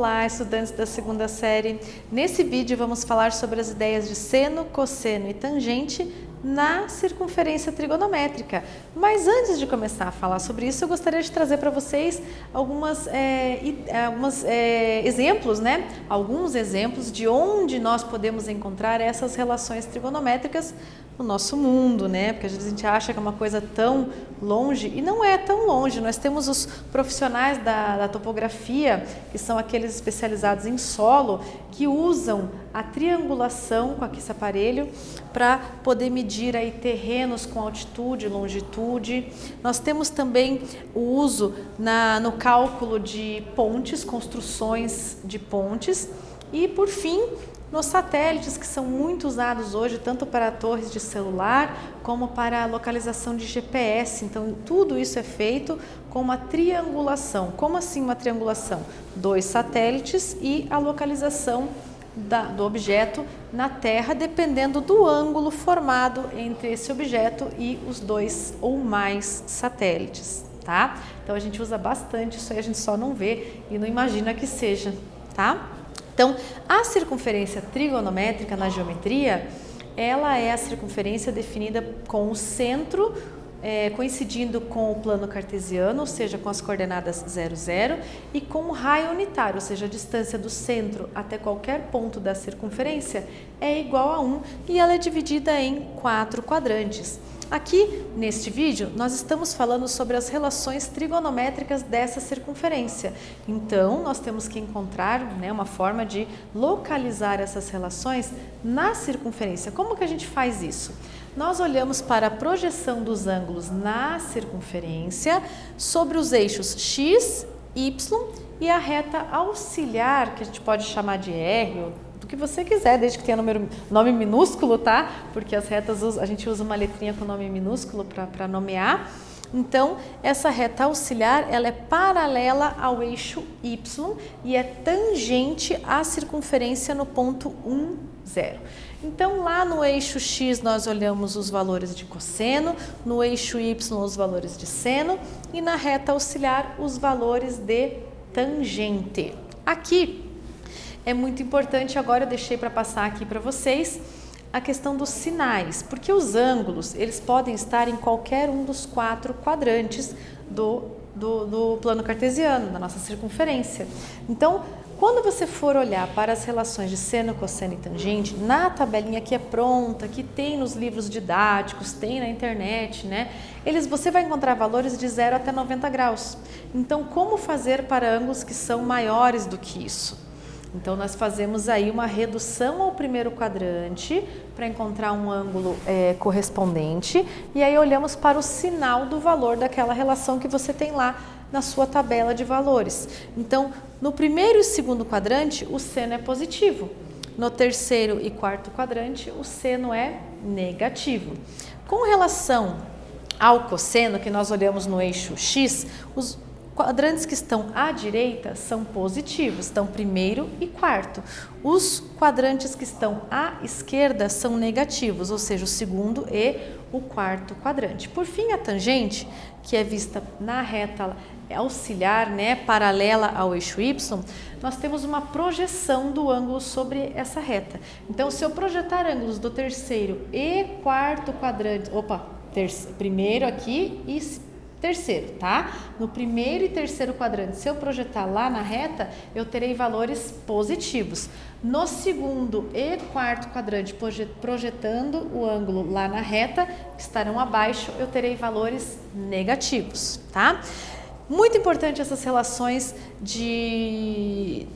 Olá, estudantes da segunda série. Nesse vídeo vamos falar sobre as ideias de seno, cosseno e tangente na circunferência trigonométrica. Mas antes de começar a falar sobre isso, eu gostaria de trazer para vocês alguns exemplos, né? Alguns exemplos de onde nós podemos encontrar essas relações trigonométricas no nosso mundo, né? Porque às vezes a gente acha que é uma coisa tão longe e não é tão longe. Nós temos os profissionais da topografia, que são aqueles especializados em solo, que usam a triangulação com esse aparelho para poder medir aí terrenos com altitude e longitude. Nós temos também o uso no cálculo de pontes, construções de pontes e, por fim, nos satélites, que são muito usados hoje, tanto para torres de celular, como para a localização de GPS. Então, tudo isso é feito com uma triangulação. Como assim uma triangulação? 2 satélites e a localização do objeto na Terra, dependendo do ângulo formado entre esse objeto e os 2 ou mais satélites, tá? Então, a gente usa bastante isso aí, a gente só não vê e não imagina que seja, tá? Então, a circunferência trigonométrica na geometria, ela é a circunferência definida com o centro coincidindo com o plano cartesiano, ou seja, com as coordenadas 0, 0, e com o raio unitário, ou seja, a distância do centro até qualquer ponto da circunferência é igual a 1 e ela é dividida em 4 quadrantes. Aqui, neste vídeo, nós estamos falando sobre as relações trigonométricas dessa circunferência. Então, nós temos que encontrar, né, uma forma de localizar essas relações na circunferência. Como que a gente faz isso? Nós olhamos para a projeção dos ângulos na circunferência sobre os eixos x, y e a reta auxiliar, que a gente pode chamar de R, ou do que você quiser, desde que tenha nome minúsculo, tá? Porque as retas, a gente usa uma letrinha com nome minúsculo para nomear. Então, essa reta auxiliar, ela é paralela ao eixo Y e é tangente à circunferência no ponto 1, 0. Então, lá no eixo X nós olhamos os valores de cosseno, no eixo Y os valores de seno e na reta auxiliar os valores de tangente. Aqui é muito importante, agora eu deixei para passar aqui para vocês, a questão dos sinais, porque os ângulos, eles podem estar em qualquer um dos 4 quadrantes do plano cartesiano, da nossa circunferência. Então, quando você for olhar para as relações de seno, cosseno e tangente, na tabelinha que é pronta, que tem nos livros didáticos, tem na internet, né? Você vai encontrar valores de 0 até 90 graus. Então, como fazer para ângulos que são maiores do que isso? Então, nós fazemos aí uma redução ao primeiro quadrante para encontrar um ângulo correspondente e aí olhamos para o sinal do valor daquela relação que você tem lá na sua tabela de valores. Então, no primeiro e segundo quadrante, o seno é positivo. No terceiro e quarto quadrante, o seno é negativo. Com relação ao cosseno, que nós olhamos no eixo X, os quadrantes que estão à direita são positivos, estão primeiro e quarto. Os quadrantes que estão à esquerda são negativos, ou seja, o segundo e o quarto quadrante. Por fim, a tangente, que é vista na reta auxiliar, né, paralela ao eixo Y, nós temos uma projeção do ângulo sobre essa reta. Então, se eu projetar ângulos do terceiro e quarto quadrante, primeiro aqui e terceiro, tá? No primeiro e terceiro quadrante, se eu projetar lá na reta, eu terei valores positivos. No segundo e quarto quadrante, projetando o ângulo lá na reta, que estarão abaixo, eu terei valores negativos, tá? Muito importante essas relações que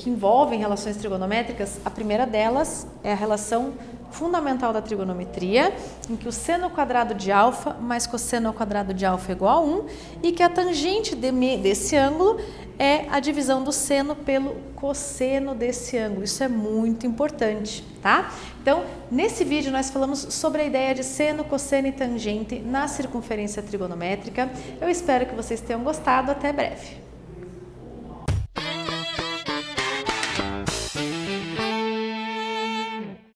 envolvem relações trigonométricas. A primeira delas é a relação fundamental da trigonometria, em que o seno ao quadrado de alfa mais cosseno ao quadrado de alfa é igual a 1 e que a tangente desse ângulo é a divisão do seno pelo cosseno desse ângulo. Isso é muito importante, tá? Então, nesse vídeo nós falamos sobre a ideia de seno, cosseno e tangente na circunferência trigonométrica. Eu espero que vocês tenham gostado. Até breve!